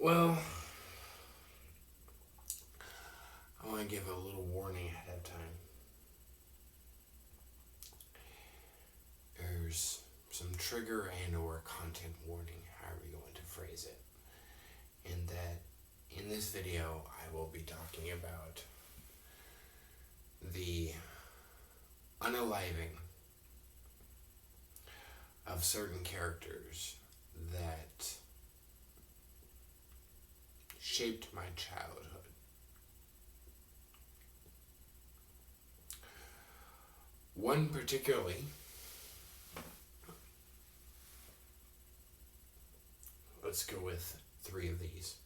Well, I want to give a little warning ahead of time. There's some trigger and or content warning, however you want to phrase it. In that, in this video, I will be talking about the unaliving of certain characters that shaped my childhood. One particularly, let's go with 3 of these.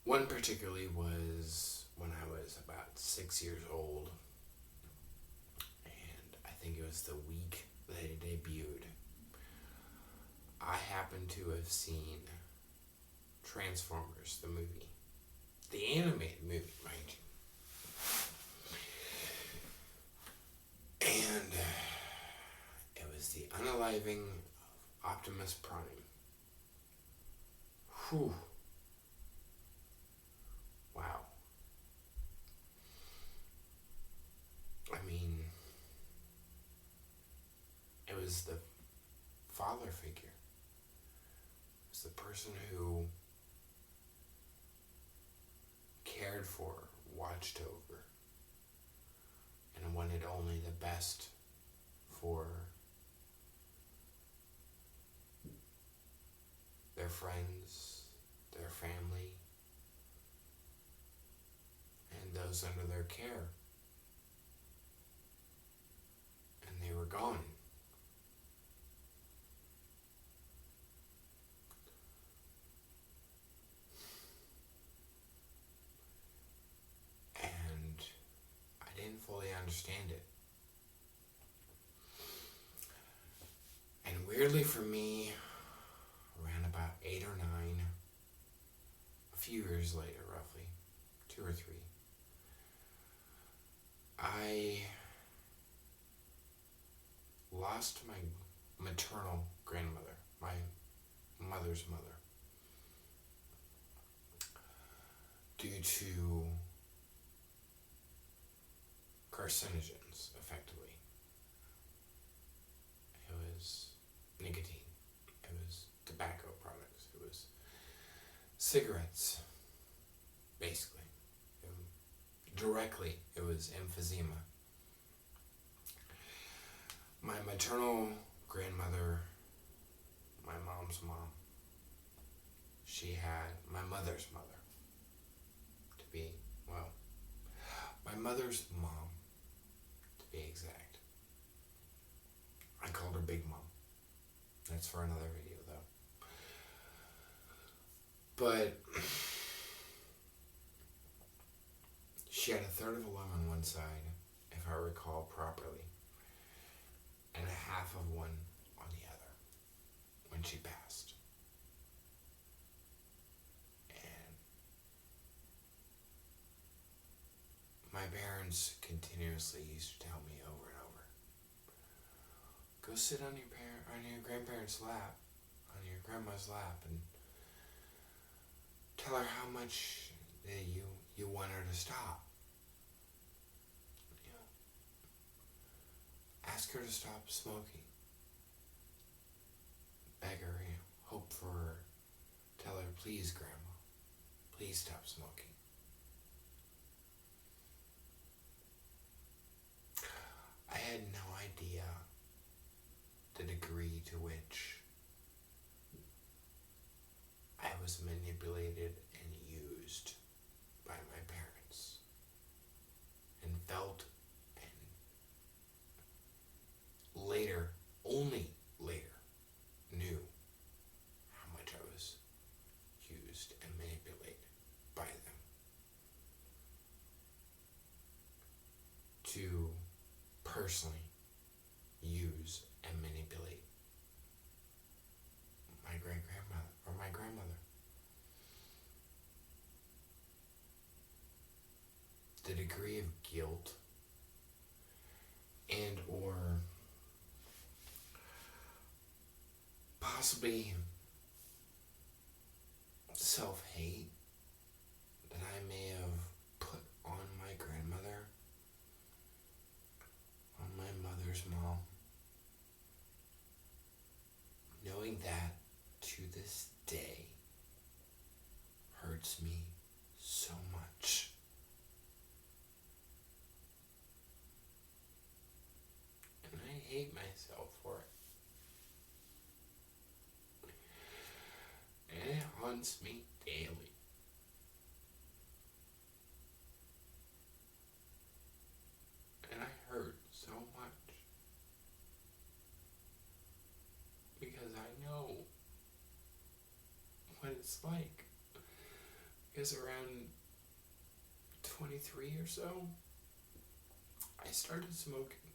One particularly was when I was about 6 years old, and I think it was the week that it debuted. I happened to have seen Transformers, the movie. The animated movie, mind you. And it was the unaliving of Optimus Prime. Whew. Wow. I mean, it was the father figure. It was the person who cared for, watched over, and wanted only the best for their friends, their family, and those under their care. And they were gone. And I didn't fully understand it. And weirdly for me, around about 8 or 9, a few years later, roughly, 2 or 3, I lost my maternal grandmother, my mother's mother, due to carcinogens, effectively. It was nicotine. It was tobacco products. It was cigarettes, basically. Directly, it was emphysema. My maternal grandmother, my mom's mom, she had my mother's mother, to be, well, my mother's mom, to be exact. I called her Big Mom. That's for another video, though. But she had a third of a lung on one side, if I recall properly, and a half of one on the other when she passed. And my parents continuously used to tell me over and over, go sit on your grandparents' lap, on your grandma's lap, and tell her how much that you want her to stop. You know, ask her to stop smoking. Beg her, hope for her. Tell her, please, Grandma, please stop smoking. I had no idea the degree to which I was manipulated and used by my parents, and felt, and later, only later, knew how much I was used and manipulated by them to personally use and manipulate my great-grandmother or my grandmother. The degree of guilt and or possibly self-hate that I may have put on my grandmother, on my mother's mom, knowing that to this day hurts me so much. And I hate myself for it. And it haunts me daily. And I hurt so much. Because I know what it's like. Because around 23 or so, I started smoking.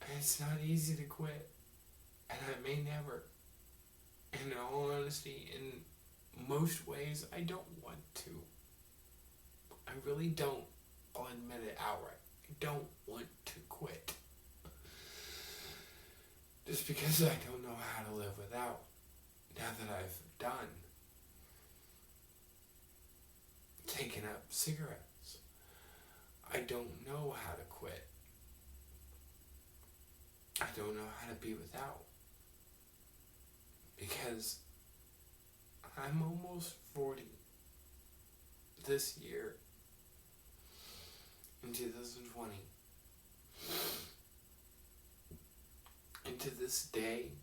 And it's not easy to quit. And I may never. And in all honesty, in most ways, I don't want to. I really don't. I'll admit it outright. I don't want to quit. Just because I don't know how to live without. Now that I've done taken up cigarettes, I don't know how to quit. I don't know how to be without. Because I'm almost 40 this year, in 2020. And to this day,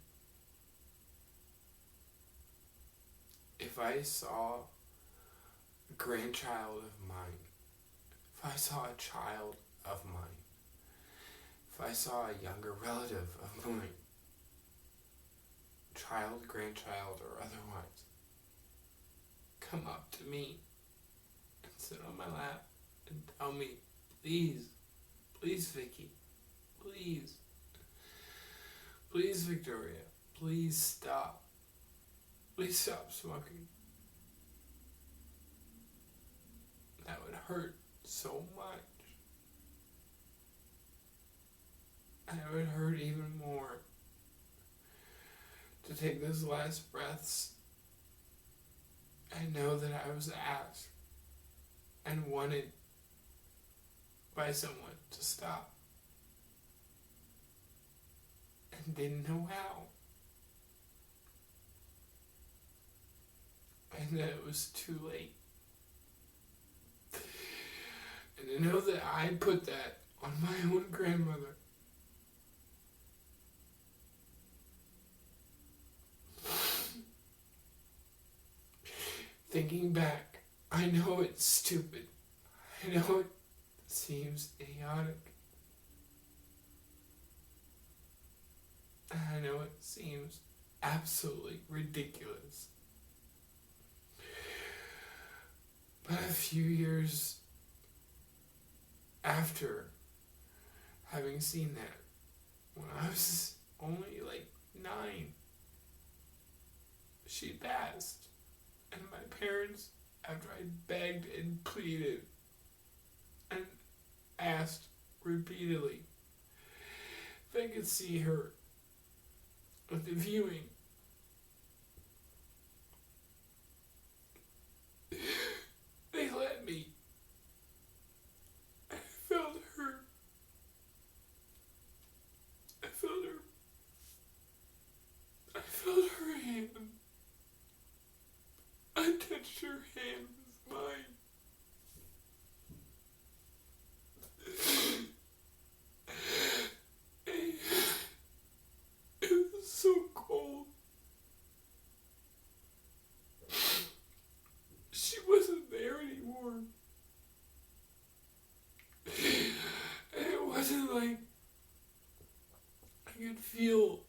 if I saw a grandchild of mine, if I saw a child of mine, if I saw a younger relative of mine, child, grandchild, or otherwise, come up to me and sit on my lap and tell me, please, Vicky, please, Victoria, please stop smoking. That would hurt so much. And it would hurt even more to take those last breaths and know that I was asked and wanted by someone to stop and didn't know how. And that it was too late. And to know that I put that on my own grandmother. Thinking back, I know it's stupid. I know it seems idiotic. And I know it seems absolutely ridiculous. But a few years after having seen that, when I was only like 9, she passed. And my parents, after I begged and pleaded and asked repeatedly if I could see her at the viewing, they let me. I felt her. I felt her hand. I touched her hand with mine. It was so cold. She wasn't there anymore. And it wasn't like I could feel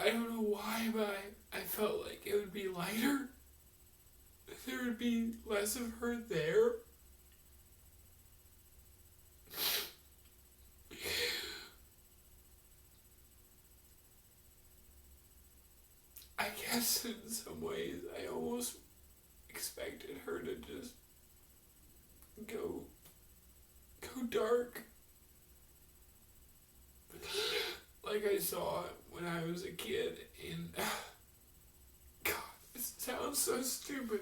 I don't know why, but I felt like it would be lighter. There would be less of her there. I guess in some ways I almost expected her to just go dark. Like I saw it when I was a kid, and God, it sounds so stupid.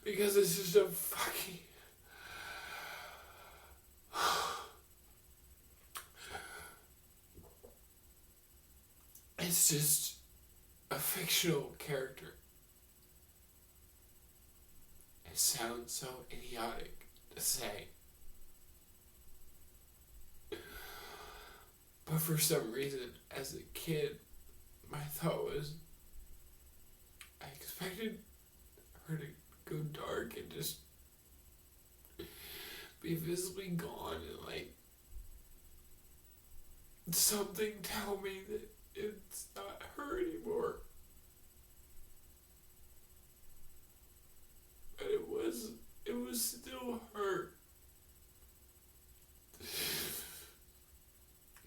Because it's just a fucking... It's just a fictional character. It sounds so idiotic to say. But for some reason, as a kid, my thought was, I expected her to go dark and just be visibly gone, and like something tell me that it's not her anymore. But it was still her.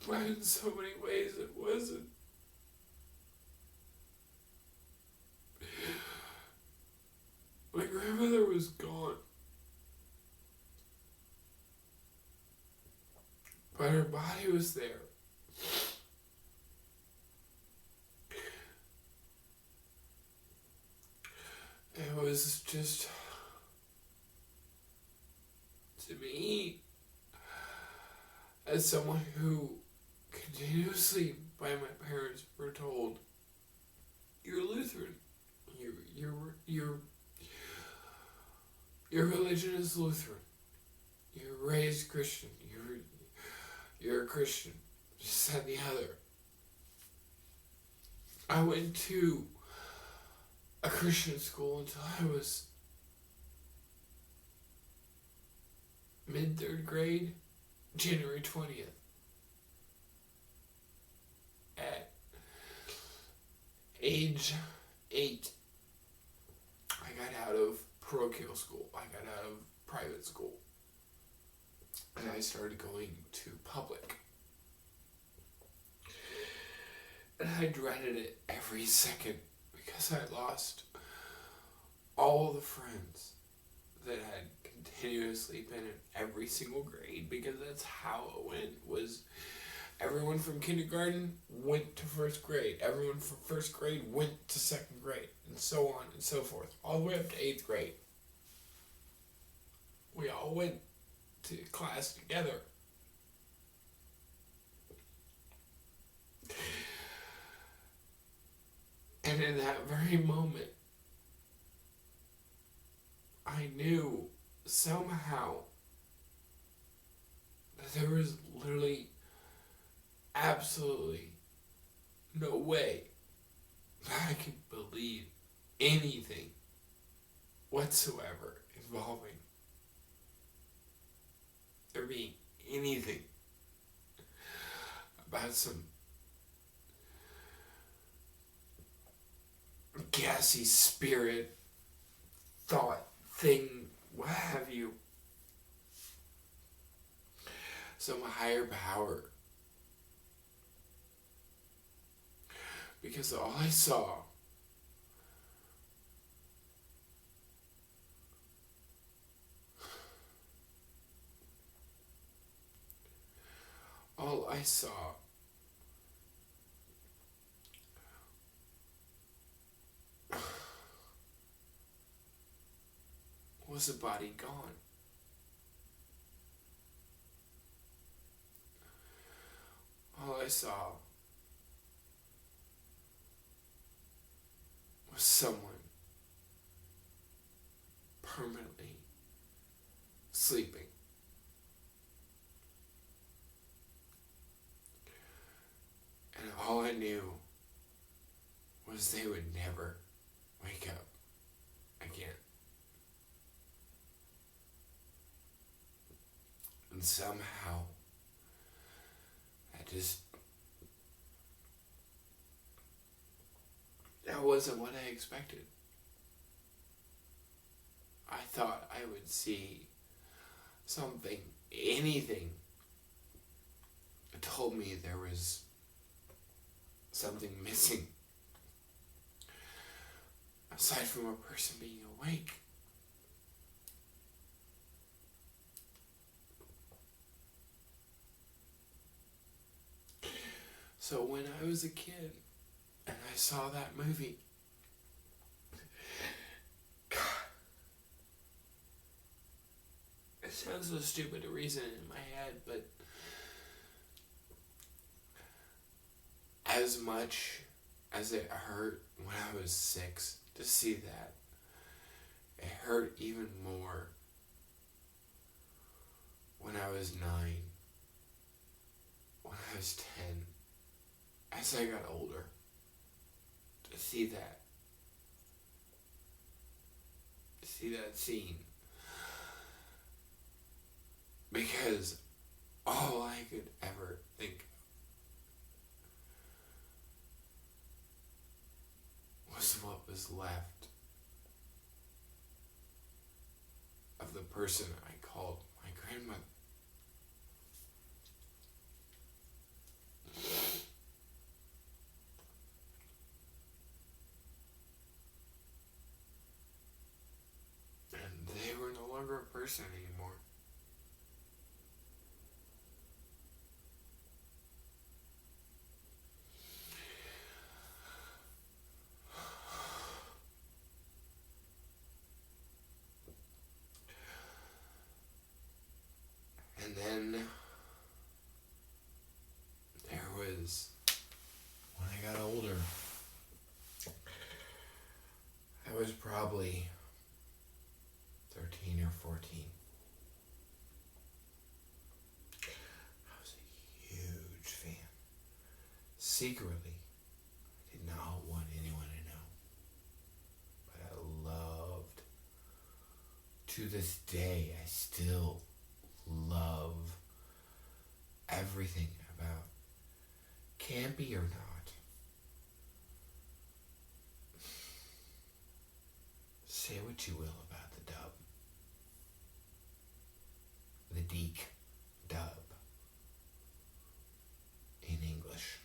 But in so many ways it wasn't. My grandmother was gone. But her body was there. It was just, to me, as someone who continuously by my parents were told, you're Lutheran, your religion is Lutheran, you're raised Christian, you're a Christian, just that and the other. I went to a Christian school until I was mid-3rd grade, January 20th. At age 8, I got out of parochial school. I got out of private school. And I started going to public. And I dreaded it every second because I lost all the friends that had continuously been in every single grade, because that's how it went. Was everyone from kindergarten went to 1st grade, everyone from 1st grade went to 2nd grade, and so on and so forth, all the way up to 8th grade. We all went to class together. And in that very moment, I knew somehow that there was literally absolutely no way that I could believe anything whatsoever involving there being anything about some gassy spirit, thought, thing, what have you, some higher power. Because all I saw was a body gone. All I saw was someone permanently sleeping. And all I knew was they would never wake up again. And somehow, that wasn't what I expected. I thought I would see something, anything that told me there was something missing. Aside from a person being awake. So when I was a kid and I saw that movie, God, it sounds so stupid to reason it in my head, but as much as it hurt when I was 6 to see that, it hurt even more when I was 9, when I was 10, as I got older, to see that scene. Because all I could ever think was what was left of the person I called my grandmother. And they were no longer a person anymore. And then there was, when I got older, I was probably 13 or 14. I was a huge fan. Secretly, I did not want anyone to know. But I loved, to this day, I still love everything about, campy or not, say what you will about the dub, the Deke dub in English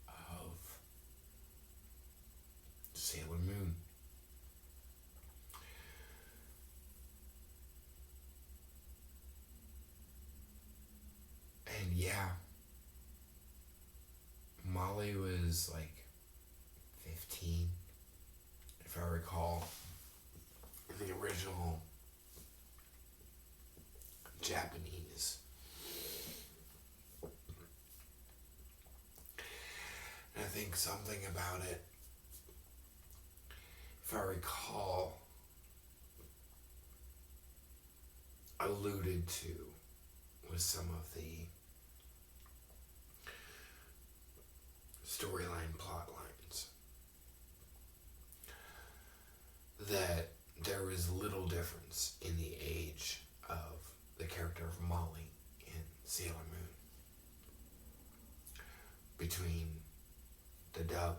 of Sailor Moon. And yeah, Molly was like 15, if I recall, in the original Japanese. And I think something about it, if I recall, alluded to with some of the storyline plot lines, that there was little difference in the age of the character of Molly in Sailor Moon between the dub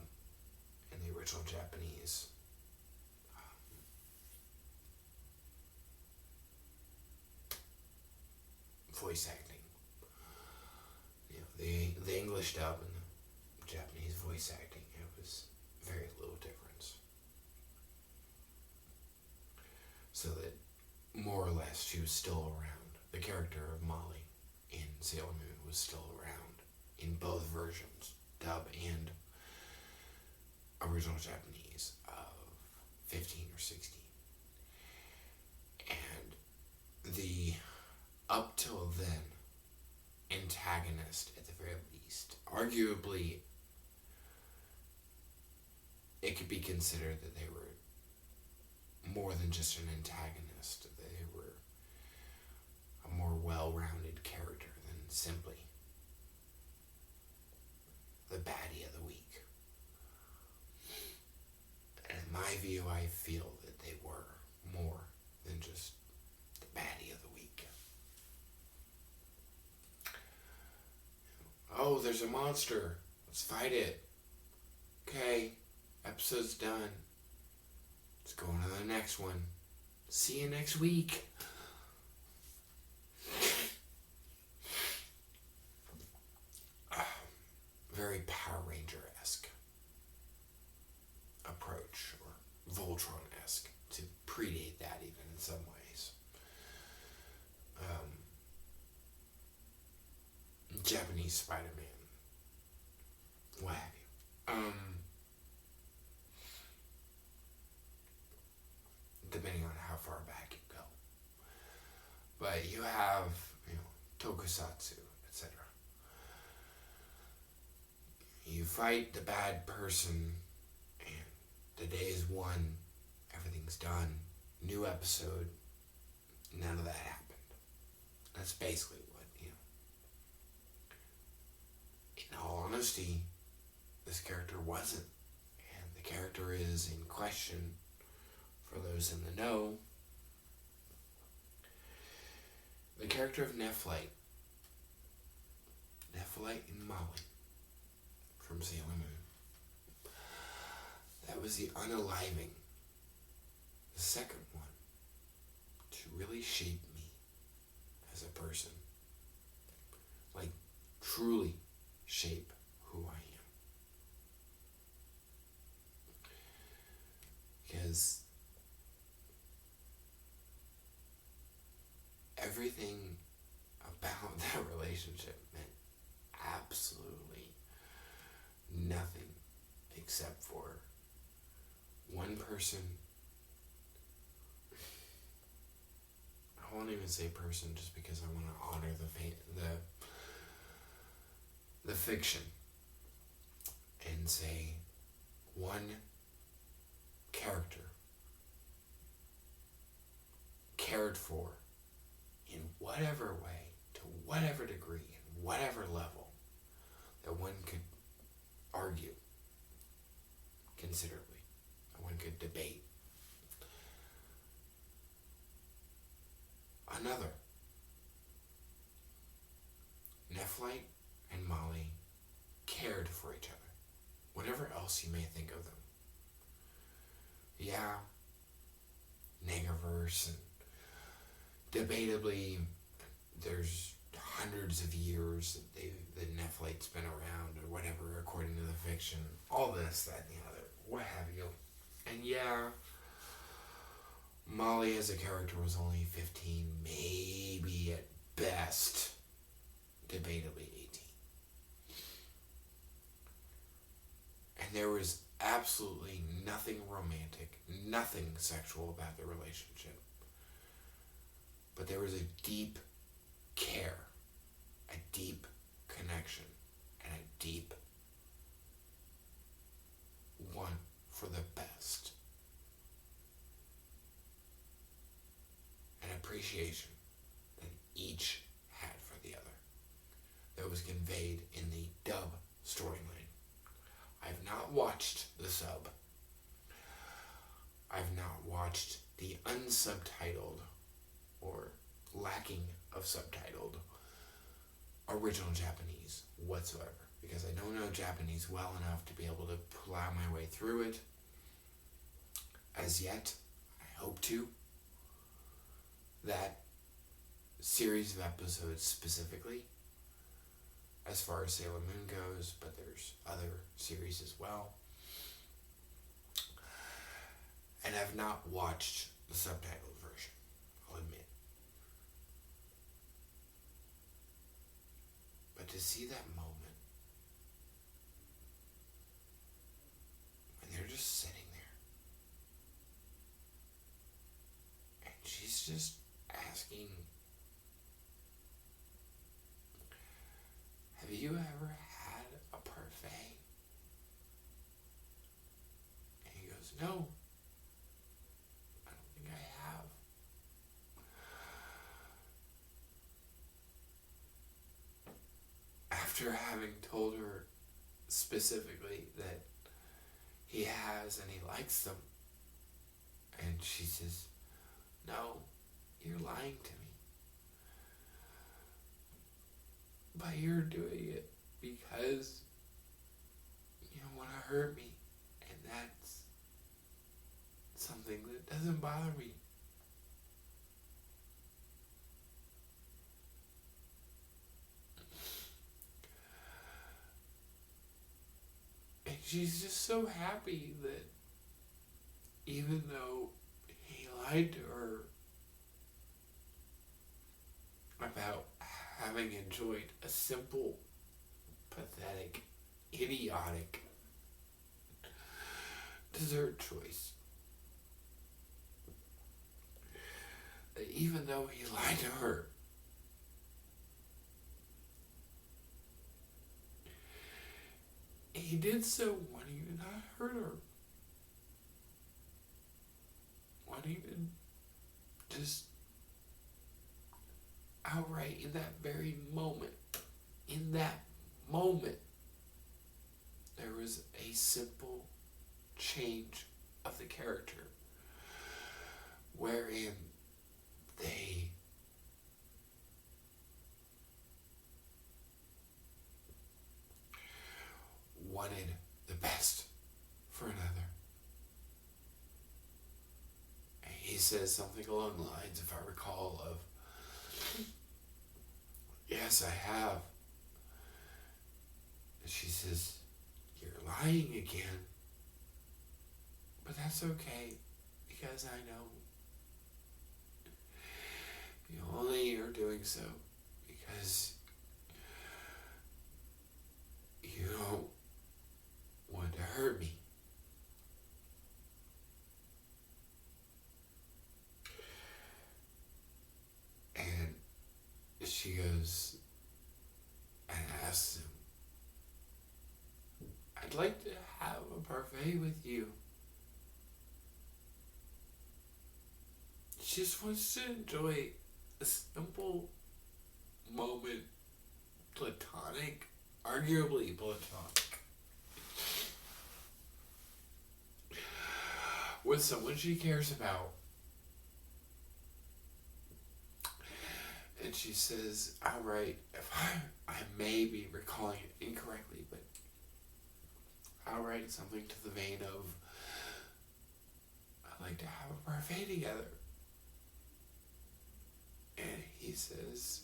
and the original Japanese. Voice acting. You know, the English dub and the Japanese voice acting, it was very little difference. So that more or less she was still around. The character of Molly in Sailor Moon was still around in both versions, dub and original Japanese of 15 or 16. And the up till then antagonist, at the very least, arguably it could be considered that they were more than just an antagonist. They were a more well-rounded character than simply the baddie of the week. And in my view, I feel that they were more than just the baddie of the week. Oh, there's a monster. Let's fight it. Okay, episode's done. Let's go on to the next one. See you next week. Very Power Ranger-esque approach, or Voltron-esque, to predate that even in some ways. Japanese Spider-Man what have you. Depending on how far back you go. But you have, tokusatsu, etc. You fight the bad person, and the day is won, everything's done, new episode, none of that happened. That's basically what, in all honesty, this character wasn't. And the character is in question, for those in the know. The character of Nephlite and Molly from Sailor Moon. That was the unaliving, the second one, to really shape me as a person. Like, truly shape who I am. Because everything about that relationship meant absolutely nothing except for one person. I won't even say person just because I want to honor the fiction and say one character cared for in whatever way, to whatever degree, in whatever level, that one could argue considerably, that one could debate. Another, Nephlite and Molly cared for each other, whatever else you may think of them. Yeah, Negaverse, and debatably, there's hundreds of years that Nephlite's been around, or whatever, according to the fiction. All this, that, and the other, what have you. And yeah, Molly as a character was only 15, maybe at best, debatably 18. And there was absolutely nothing romantic, nothing sexual about the relationship. But there was a deep care, a deep connection, and a deep want for the best. An appreciation that each had for the other, that was conveyed in the dub storyline. I've not watched the sub. I've not watched the unsubtitled, or lacking of subtitled, original Japanese whatsoever, because I don't know Japanese well enough to be able to plow my way through it. As yet, I hope to. That series of episodes specifically, as far as Sailor Moon goes, but there's other series as well. And I've not watched the subtitled version, I'll admit. But to see that moment, when they're just sitting there, and she's just asking, have you ever had a parfait? And he goes, no, I don't think I have. After having told her specifically that he has and he likes them, and she says, no, you're lying to me. But you're doing it because you don't want to hurt me. And that's something that doesn't bother me. And she's just so happy that even though he lied to her about having enjoyed a simple, pathetic idiotic dessert choice. Even though he lied to her, he did so wanting to not hurt her. Wanting to just outright in that very moment, there was a simple change of the character wherein they wanted the best for another. And he says something along the lines, if I recall, of, yes, I have. And she says, you're lying again. But that's okay, because I know you only are doing so because you don't want to hurt me. And she goes and asks him, I'd like to have a parfait with you. She just wants to enjoy a simple moment, platonic, arguably platonic, with someone she cares about. And she says, outright, if I may be recalling it incorrectly, but outright something to the vein of, I'd like to have a parfait together. And he says,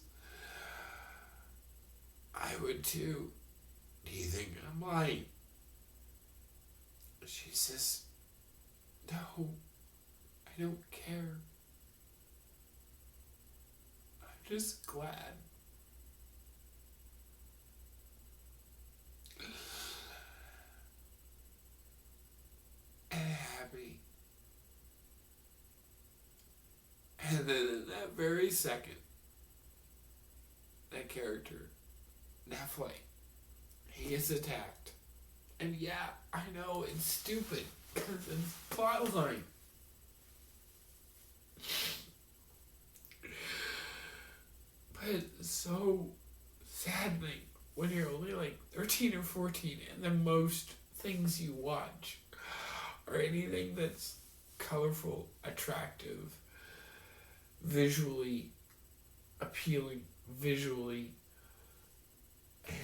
I would too. Do you think I'm lying? She says, no, I don't care. I'm just glad. And happy. And then in that very second, that character, Netflix, he is attacked. And yeah, I know, it's stupid, because it's plotline. But it's so saddening when you're only like 13 or 14 and the most things you watch are anything that's colorful, attractive, visually appealing, visually,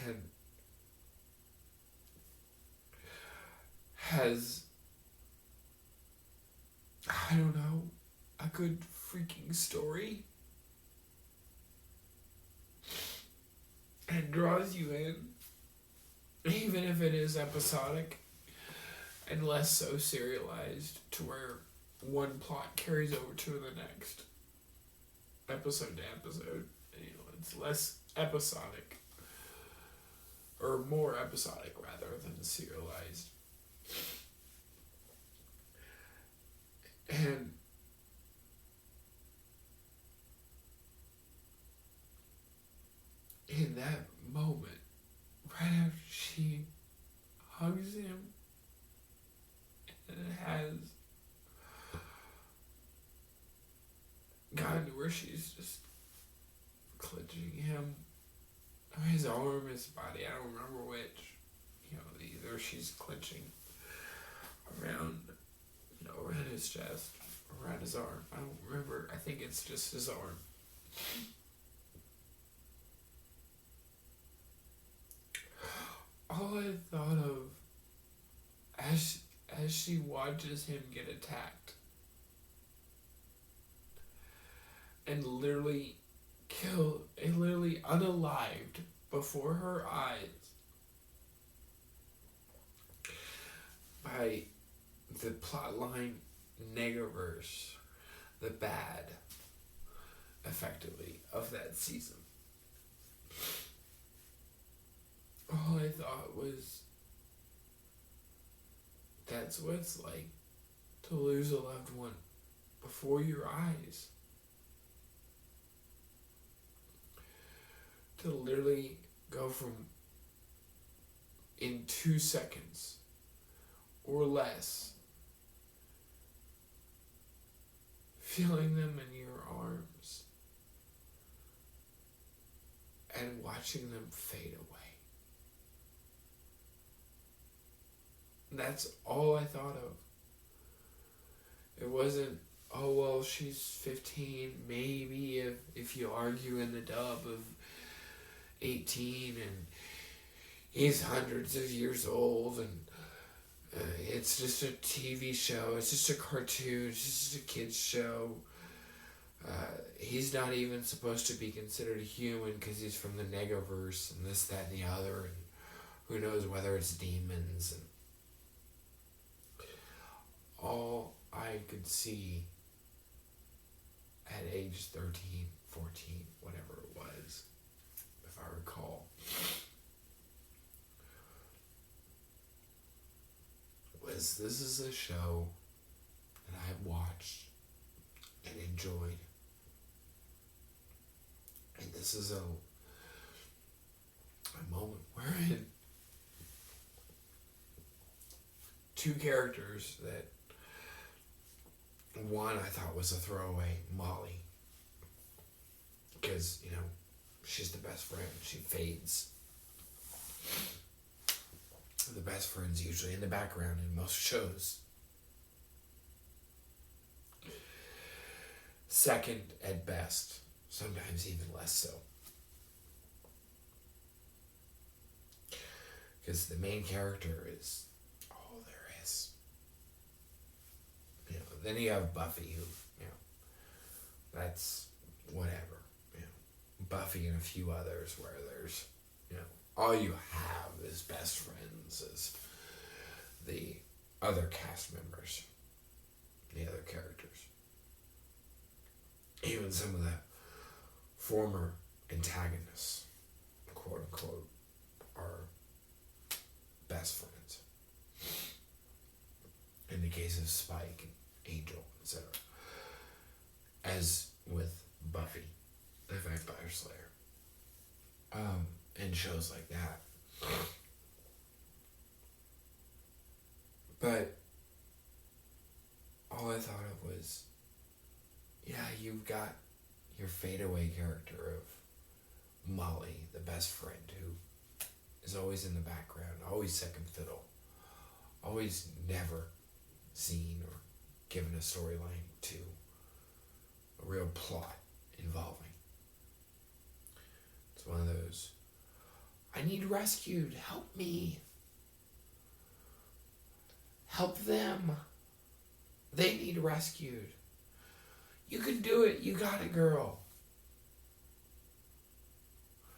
and has, I don't know, a good freaking story, and draws you in, even if it is episodic and less so serialized to where one plot carries over to the next, episode to episode. You know, it's less episodic, or more episodic rather than serialized. And in that moment, right after she hugs him and has gotten to where she's just clutching him, or his arm, his body, I don't remember which, you know, either she's clenching around, you know, around his chest, around his arm, I don't remember, I think it's just his arm. All I thought of as she watches him get attacked and literally killed and literally unalived before her eyes by the plotline negaverse, the bad, effectively, of that season. All I thought was, That's what it's like to lose a loved one before your eyes. To literally go from, in 2 seconds or less, feeling them in your arms and watching them fade away. That's all I thought of. It wasn't, oh, well, she's 15, maybe if you argue in the dub of 18, and he's hundreds of years old, and it's just a TV show, it's just a cartoon, it's just a kid's show. He's not even supposed to be considered a human because he's from the Negaverse and this, that, and the other, and who knows whether it's demons. And all I could see at age 13, 14, whatever it was, if I recall, was this is a show that I watched and enjoyed. And this is a moment wherein two characters that one I thought was a throwaway, Molly, because, she's the best friend. She fades. The best friend's usually in the background in most shows. Second at best, sometimes even less so. Because the main character is all there is. Then you have Buffy, who, that's whatever. Buffy and a few others where there's, all you have is best friends, as the other cast members, the other characters. Even some of the former antagonists, quote unquote, are best friends. In the case of Spike and Angel, etc. As with Buffy, the Vampire Slayer. And shows like that. But all I thought of was, you've got your fadeaway character of Molly, the best friend, who is always in the background, always second fiddle, always never seen or given a storyline to, a real plot involving. It's one of those, I need rescued, help me. Help them. They need rescued. You can do it, you got it, girl.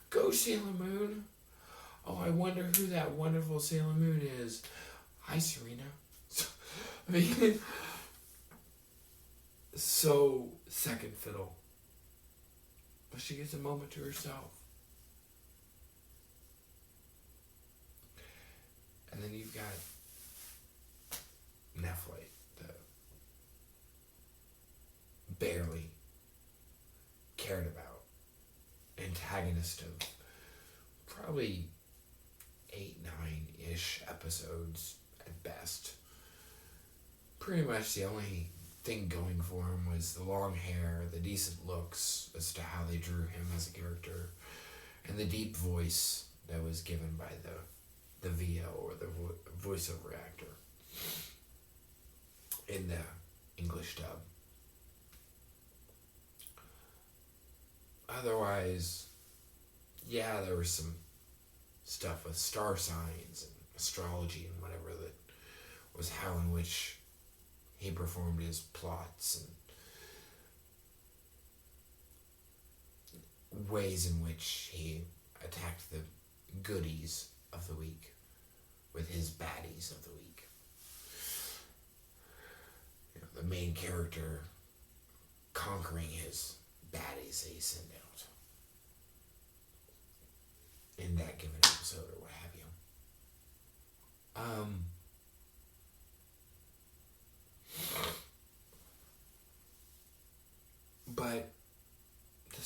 Go, Sailor Moon. Oh, I wonder who that wonderful Sailor Moon is. Hi, Serena. I mean, so second fiddle. But she gets a moment to herself. And then you've got Nephilim, the barely cared about antagonist of probably 8, 9-ish episodes at best. Pretty much the only thing going for him was the long hair, the decent looks as to how they drew him as a character, and the deep voice that was given by the VO, or the voiceover actor, in the English dub. Otherwise, there was some stuff with star signs and astrology and whatever that was how in which he performed his plots, and ways in which he attacked the goodies of the week with his baddies of the week. The main character conquering his baddies that he sent out in that given episode or what have you.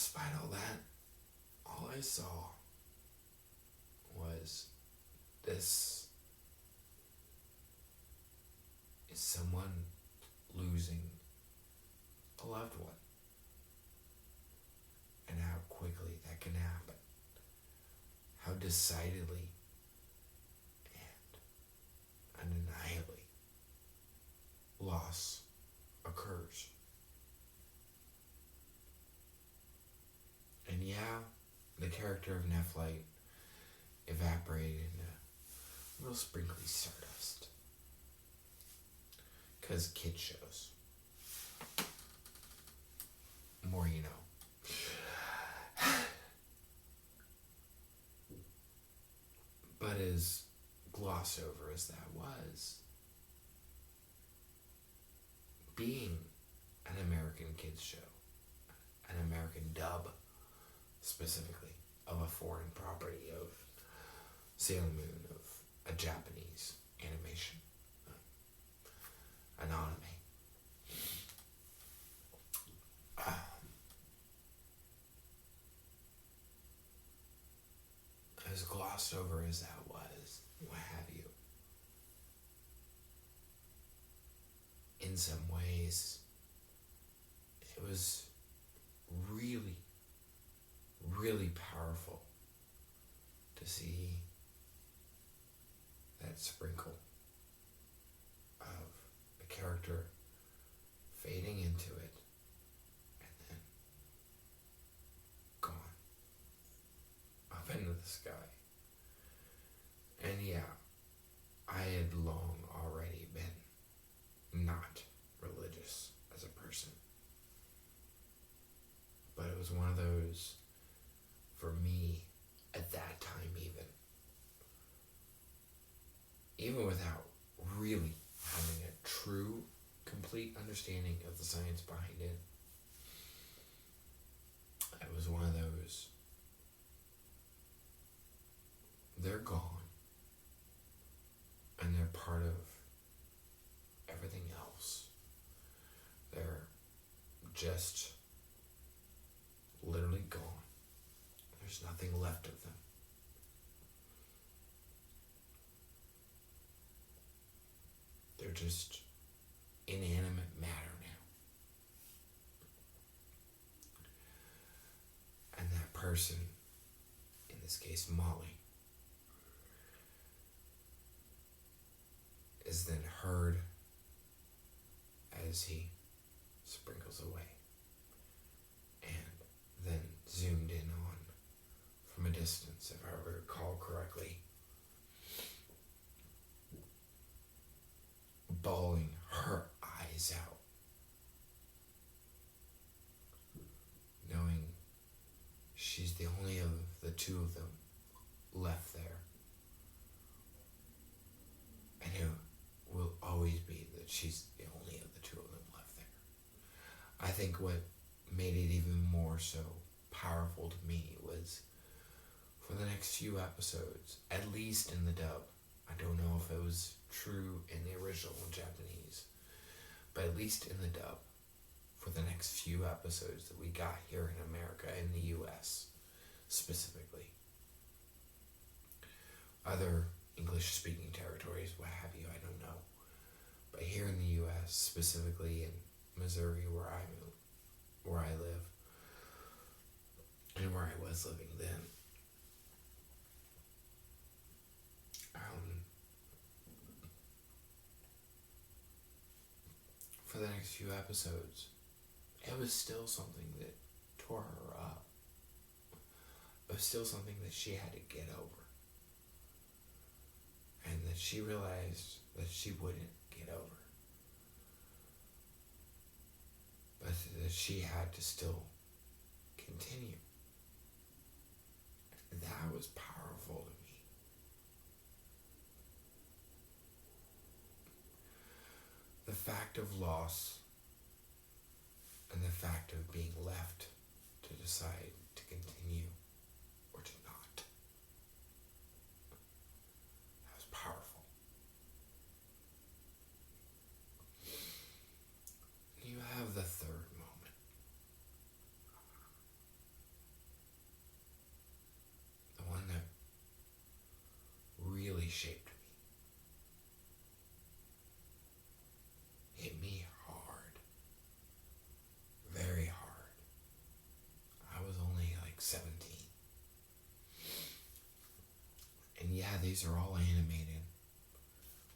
despite all that, all I saw was this is someone losing a loved one. And how quickly that can happen. How decidedly and undeniably loss occurs. And yeah, the character of Nephlite evaporated into a little sprinkly stardust. 'Cause kid shows. More you know. But as glossed over as that was, being an American kids show, an American dub specifically of a foreign property of Sailor Moon, of a Japanese animation, an anime. As glossed over as that was, what have you, in some ways, it was really, really powerful to see that sprinkle of a character fading into it and then gone up into the sky. And yeah, I had long already been not religious as a person. But it was one of those, for me, at that time even without really having a true, complete understanding of the science behind it, it was one of those, they're gone, and they're part of everything else. They're just literally gone. There's nothing left of them. They're just inanimate matter now. And that person, in this case Molly, is then heard as he sprinkles away, and then zoomed in on from a distance, if I recall correctly, bawling her eyes out, knowing she's the only of the two of them left there, and it will always be that she's the only of the two of them left there. I think what made it even more so powerful to me was for the next few episodes, at least in the dub. I don't know if it was true in the original Japanese, but at least in the dub, for the next few episodes that we got here in America, in the US specifically. Other English-speaking territories, what have you, I don't know. But here in the US, specifically in Missouri, where I live, and where I was living then, for the next few episodes, it was still something that tore her up. It was still something that she had to get over. And that she realized that she wouldn't get over. But that she had to still continue. And that was powerful to me. The fact of loss and the fact of being left to decide to continue or to not. That was powerful. You have the third moment. these are all animated.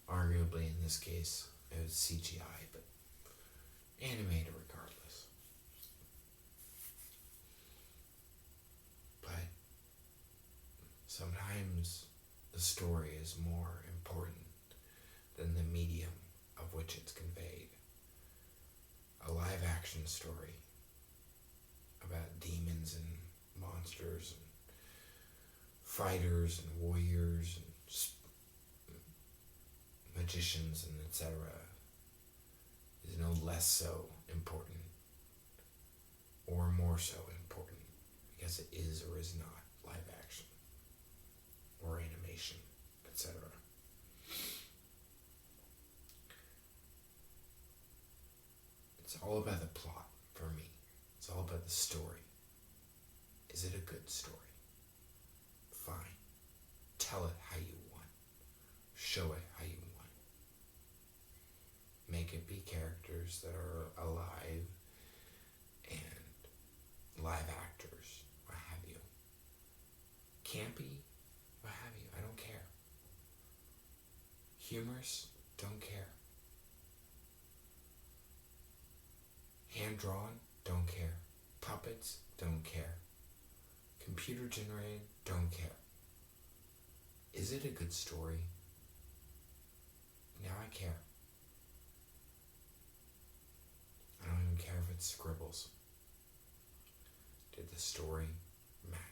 Arguably, in this case, it was CGI, but animated regardless. But sometimes the story is more important than the medium of which it's conveyed. A live action story about demons and monsters and fighters and warriors and magicians and etc. is no less so important or more so important because it is or is not live action or animation, etc. It's all about the plot for me. It's all about the story. Is it a good story? Fine. Tell it how you want. Show it how you want. Make it be characters that are alive and live actors, what have you. Campy, what have you. I don't care. Humorous, don't care. Hand-drawn, don't care. Puppets, don't care. Computer-generated, don't care. Is it a good story? Now I care. I don't even care if it's scribbles. Did the story matter?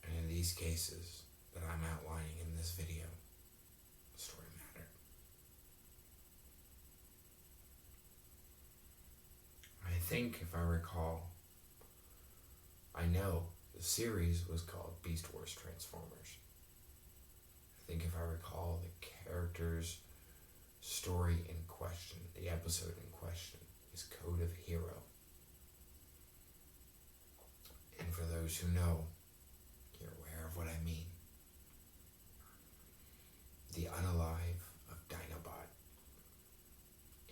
And in these cases that I'm outlining in this video, the story mattered. I think, if I recall, I know the series was called Beast Wars Transformers. I think, if I recall, the character's story in question, the episode in question, is Code of Hero. And for those who know, you're aware of what I mean. The unalive of Dinobot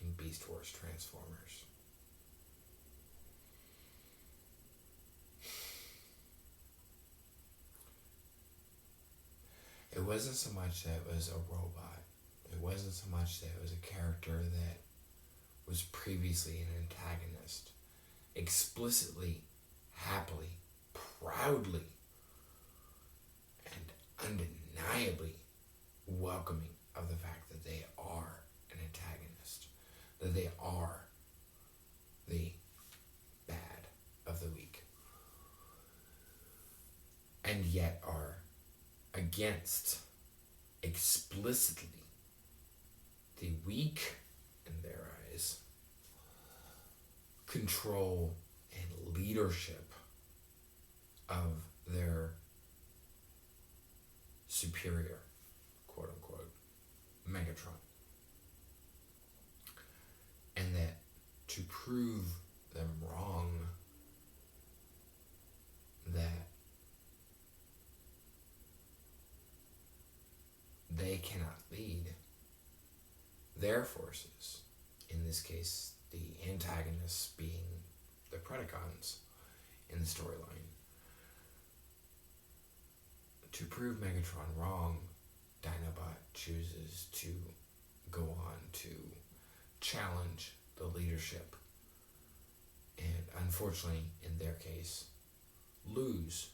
in Beast Wars Transformers. It wasn't so much that it was a robot. It wasn't so much that it was a character that was previously an antagonist. Explicitly, happily, proudly, and undeniably welcoming of the fact that they are an antagonist. That they are the bad of the week. And yet are against explicitly the weak, in their eyes, control and leadership of their superior, quote unquote, Megatron. And that to prove them wrong, that they cannot lead their forces, in this case the antagonists being the Predacons in the storyline. To prove Megatron wrong, Dinobot chooses to go on to challenge the leadership and, unfortunately in their case, lose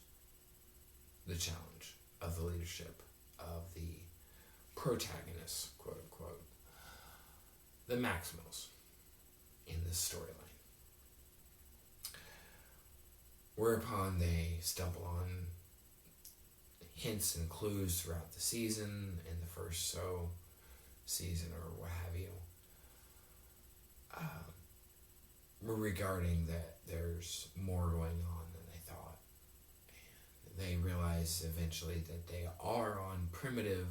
the challenge of the leadership of the protagonists, quote unquote, the Maximals in this storyline. Whereupon they stumble on hints and clues throughout the season, in the first season or what have you, regarding that there's more going on than they thought. And they realize eventually that they are on primitive,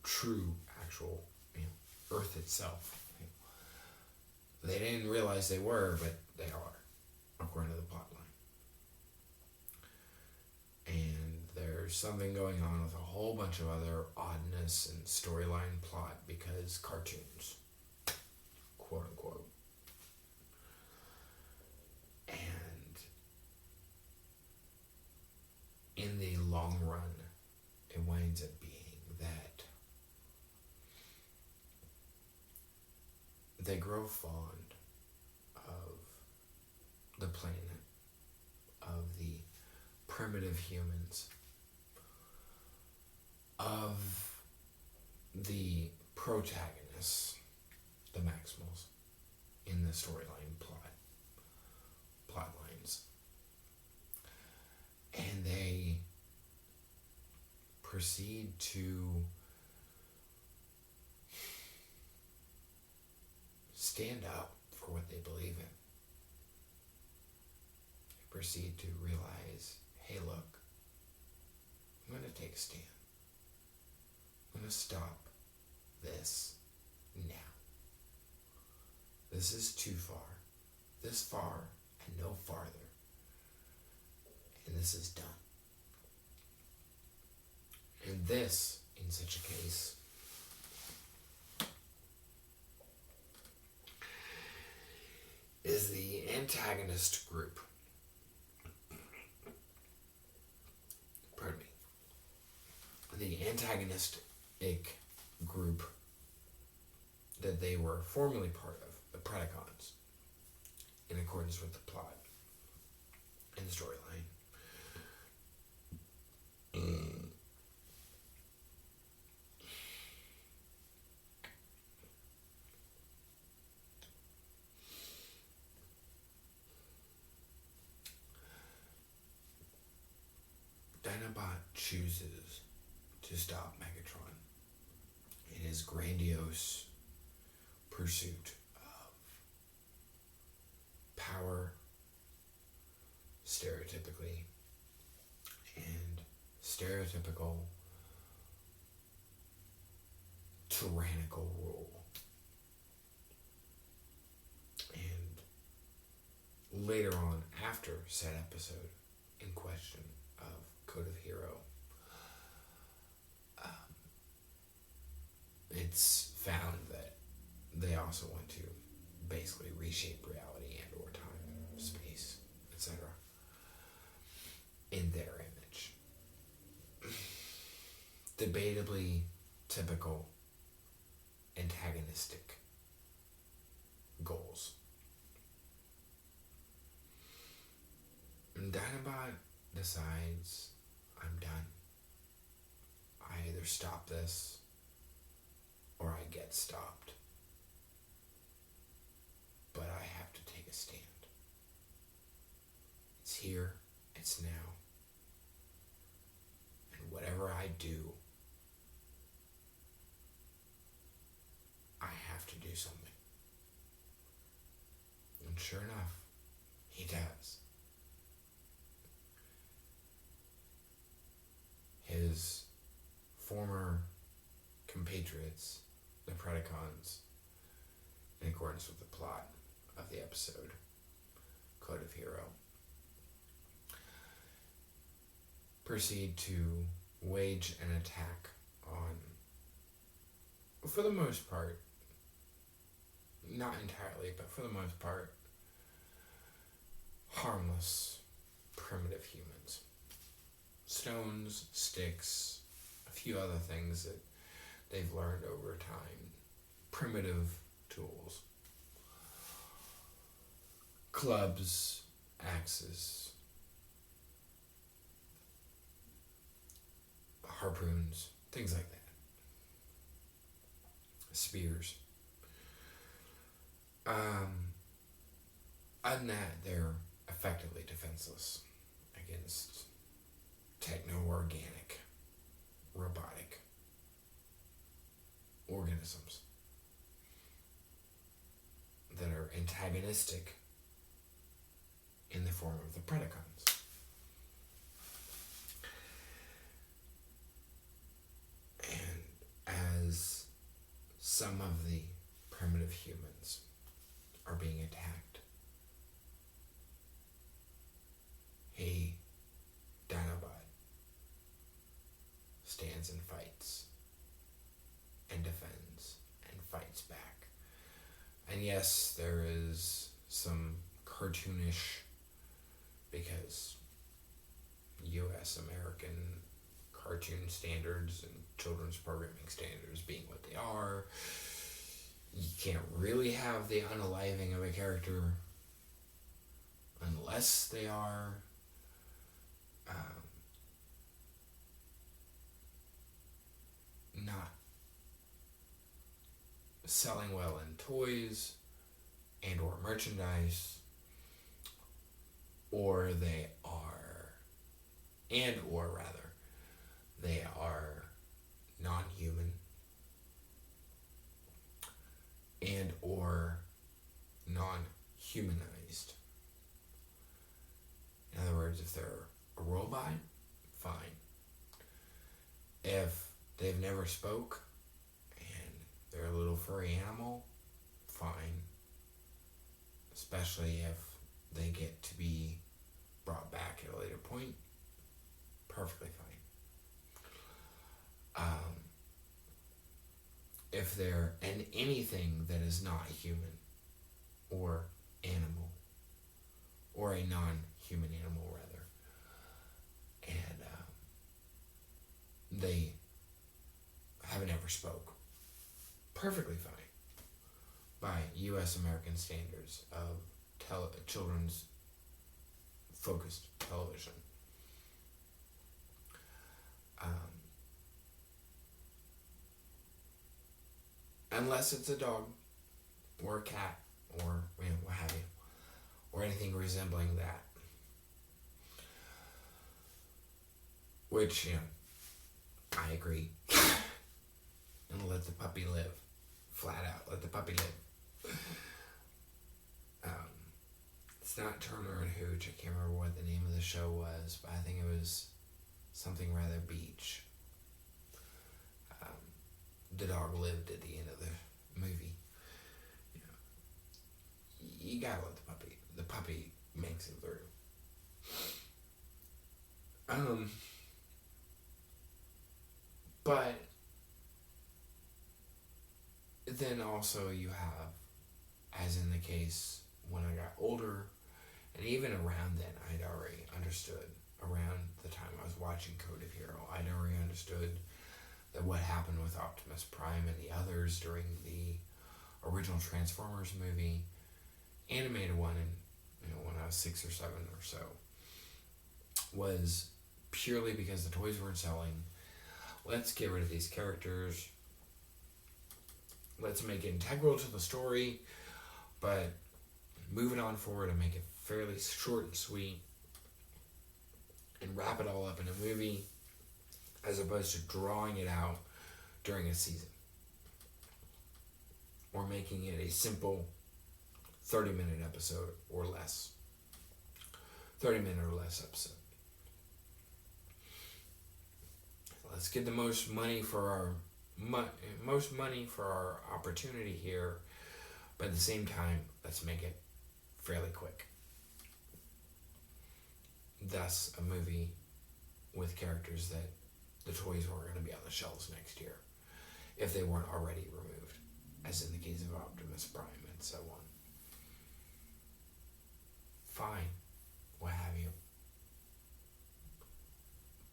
true, actual, Earth itself. They didn't realize they were, but they are, according to the plot line. And there's something going on with a whole bunch of other oddness and storyline plot because cartoons, quote unquote. And they grow fond of the planet, of the primitive humans, of the protagonists, the Maximals, in the storyline plot lines. And they proceed to stand up for what they believe in. They proceed to realize, hey, look, I'm going to take a stand. I'm going to stop this now. This is too far. This far and no farther. And this is done. And this, in such a case, is the antagonist group. Pardon me. The antagonistic group that they were formerly part of, the Predacons, in accordance with the plot and the storyline. Dinobot chooses to stop Megatron in his grandiose pursuit of power, stereotypically, and stereotypical tyrannical rule. And later on, after said episode in question of Code of Hero, it's found that they also want to basically reshape reality and or time, space, etc. in their image. Debatably typical antagonistic goals. And Dinobot decides, I'm done. I either stop this or I get stopped. But I have to take a stand. It's here, it's now. And whatever I do, I have to do something. And sure enough, he does. His former compatriots, the Predacons, in accordance with the plot of the episode Code of Hero, proceed to wage an attack on, for the most part, not entirely, but for the most part, harmless, primitive humans. Stones, sticks, a few other things that they've learned over time. Primitive tools. Clubs, axes, harpoons, things like that. Spears. Other than that, they're effectively defenseless against techno-organic, robotic organisms that are antagonistic in the form of the Predacons. And as some of the primitive humans are being attacked, he, Dinobot, stands and fights and defends and fights back. And yes, there is some cartoonish, because U.S. American cartoon standards and children's programming standards being what they are, you can't really have the unaliving of a character unless they are not selling well in toys and or merchandise, or they are, and or rather, they are non-human, and or non-humanized. In other words, if they're a robot, fine. If they've never spoke and they're a little furry animal, fine. Especially if they get to be brought back at a later point, perfectly fine. If they're anything that is not human or animal, or a non-human animal rather, and they haven't ever spoke, perfectly fine by U.S. American standards of children's focused television. Unless it's a dog or a cat or what have you, or anything resembling that, which I agree. And let the puppy live, flat out. Let the puppy live. It's not Turner and Hooch. I can't remember what the name of the show was, but I think it was something rather beach. The dog lived at the end of the movie. You gotta let the puppy. The puppy makes it through. But then also you have, as in the case when I got older, and even around then I'd already understood, around the time I was watching Code of Hero, I'd already understood that what happened with Optimus Prime and the others during the original Transformers movie, animated one, and when I was 6 or 7 or so, was purely because the toys weren't selling. Let's get rid of these characters. Let's make it integral to the story, but move it on forward and make it fairly short and sweet, and wrap it all up in a movie, as opposed to drawing it out during a season, or making it a simple 30-minute episode or less. 30-minute or less episode. Let's get the most money for our opportunity here, but at the same time, let's make it fairly quick. Thus, a movie with characters that the toys weren't going to be on the shelves next year, if they weren't already removed, as in the case of Optimus Prime and so on. Fine, what have you.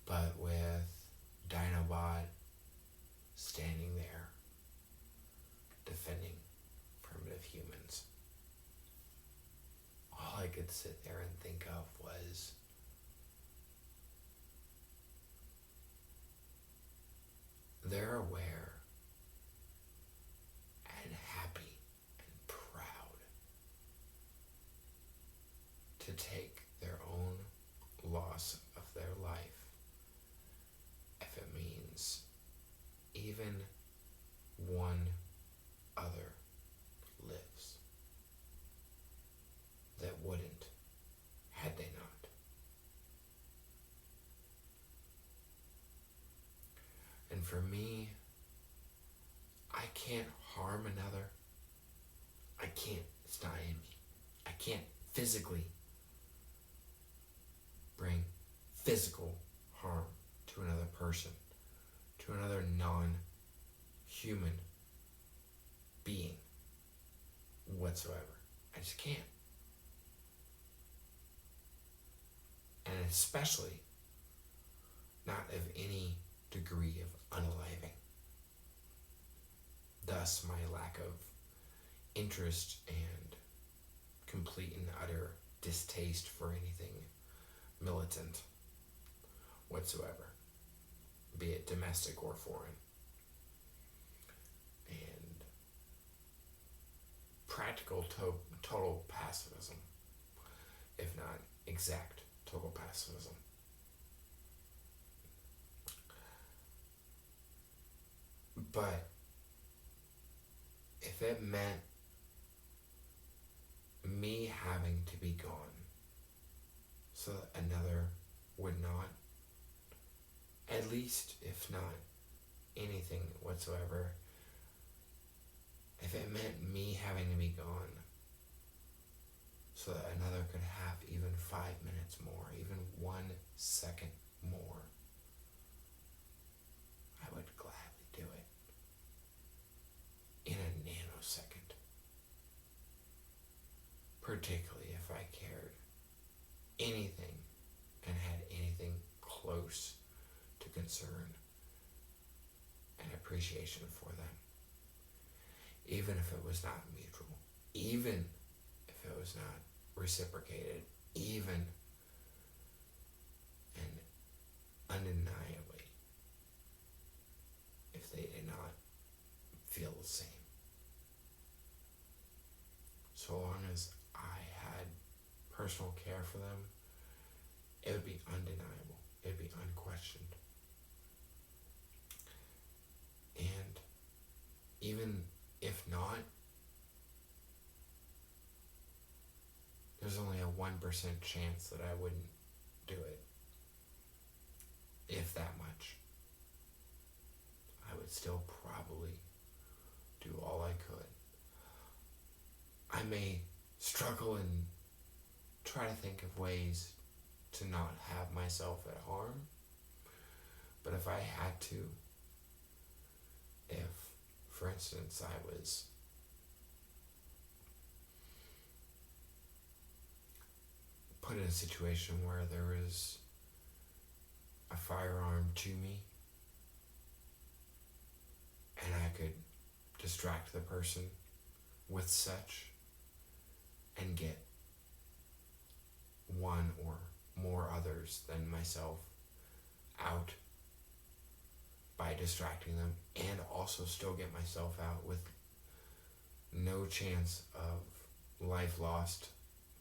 But with Dinobot standing there, defending primitive humans, all I could sit there and think of was, they're aware and happy and proud to take their own loss of their life, if it means even one other lives that wouldn't had they not. And for me, I can't harm another. I can't, it's not in me. I can't physically bring physical harm to another person, to another non-human being whatsoever. I just can't. And especially not of any degree of unaliving. Thus my lack of interest and complete and utter distaste for anything militant whatsoever, be it domestic or foreign. And practical total pacifism, if not exact total pacifism. But if it meant me having to be gone so that another would not, at least if not anything whatsoever, if it meant me having to be gone so that another could have even 5 minutes more, even 1 second more, I would gladly do it in a nanosecond. Particularly if I cared anything and had anything close to concern and appreciation for them. Even if it was not mutual, even if it was not reciprocated, even and undeniably if they did not feel the same. So long as I had personal care for them, it would be undeniable. It would be unquestioned. And even if not, there's only a 1% chance that I wouldn't do it. If that much. I would still probably do all I could. I may struggle and try to think of ways to not have myself at harm, but if I had to, if, for instance, I was put in a situation where there was a firearm to me and I could distract the person with such and get one or more others than myself out by distracting them, and also still get myself out with no chance of life lost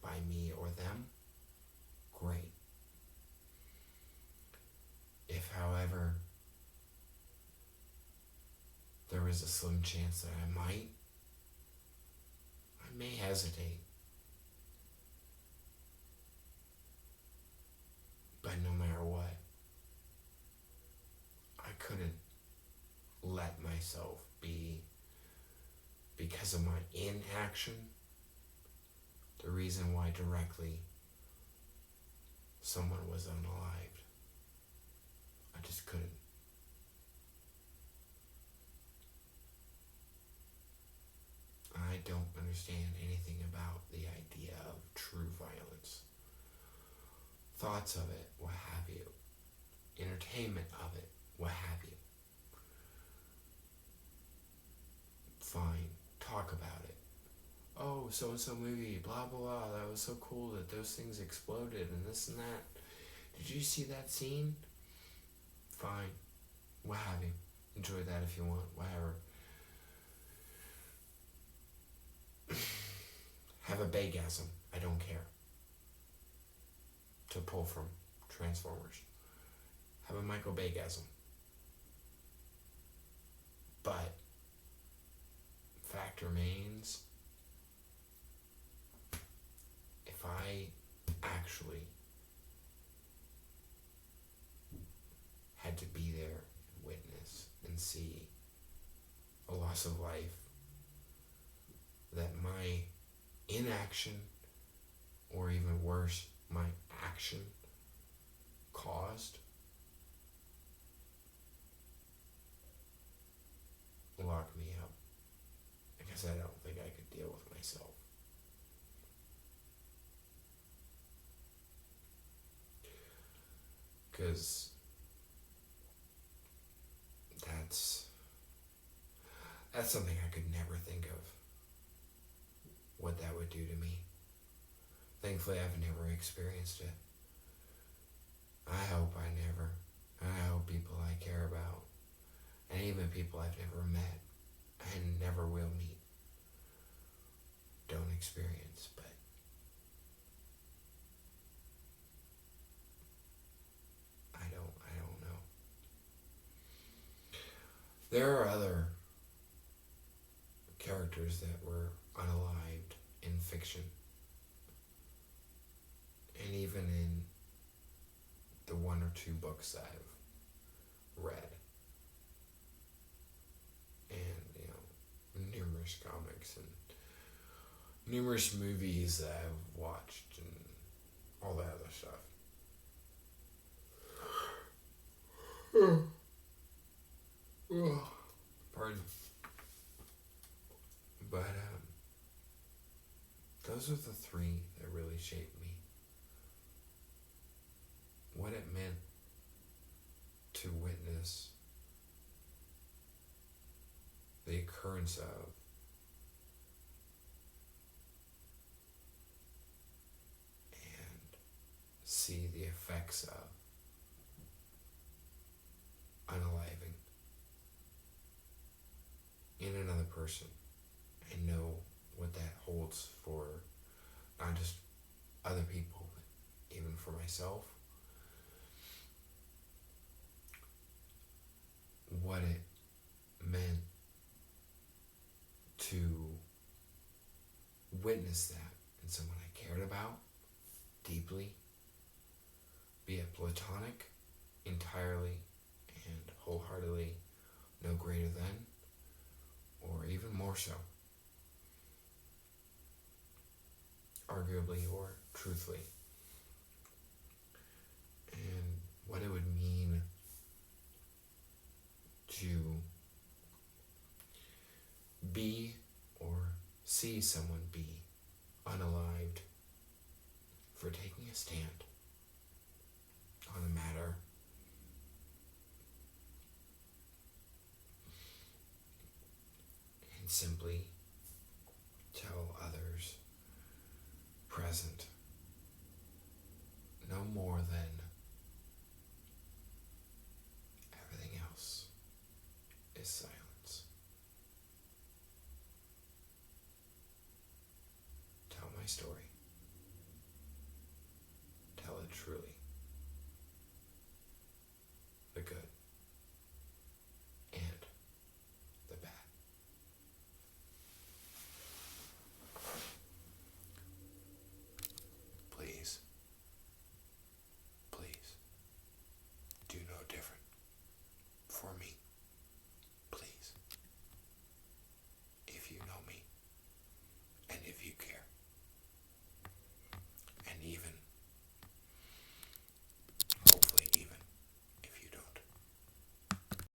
by me or them, great. If, however, there is a slim chance that I may hesitate. But no matter what, I couldn't let myself be, because of my inaction, the reason why directly someone was unalived. I just couldn't. I don't understand anything about the idea of true violence. Thoughts of it, what have you. Entertainment of it, what have you. Fine, talk about it. Oh, so-and-so movie, blah, blah, blah. That was so cool that those things exploded and this and that. Did you see that scene? Fine, what have you. Enjoy that if you want, whatever. Have a Baygasm, I don't care. To pull from Transformers. Have a Michael Baygasm. But fact remains, if I actually had to be there and witness and see a loss of life that my inaction, or even worse, my action caused, lock me up. Because I don't think I could deal with myself. Because that's something I could never think of. what that would do to me. Thankfully, I've never experienced it. I hope I never. I hope people I care about, and even people I've never met and never will meet, don't experience, but I don't know. There are other characters that were unalived in fiction, and even in the one or two books I've read, and numerous comics and numerous movies that I've watched and all that other stuff. Pardon. But those are the three that really shaped me. What it meant to witness the occurrence of and see the effects of unaliving in another person, and know what that holds for not just other people, but even for myself. What it meant to witness that in someone I cared about deeply, be it platonic, entirely, and wholeheartedly, no greater than, or even more so, arguably or truthfully, and what it would mean to be or see someone be unalived for taking a stand on a matter and simply tell others present no more than everything else is silence. Tell my story.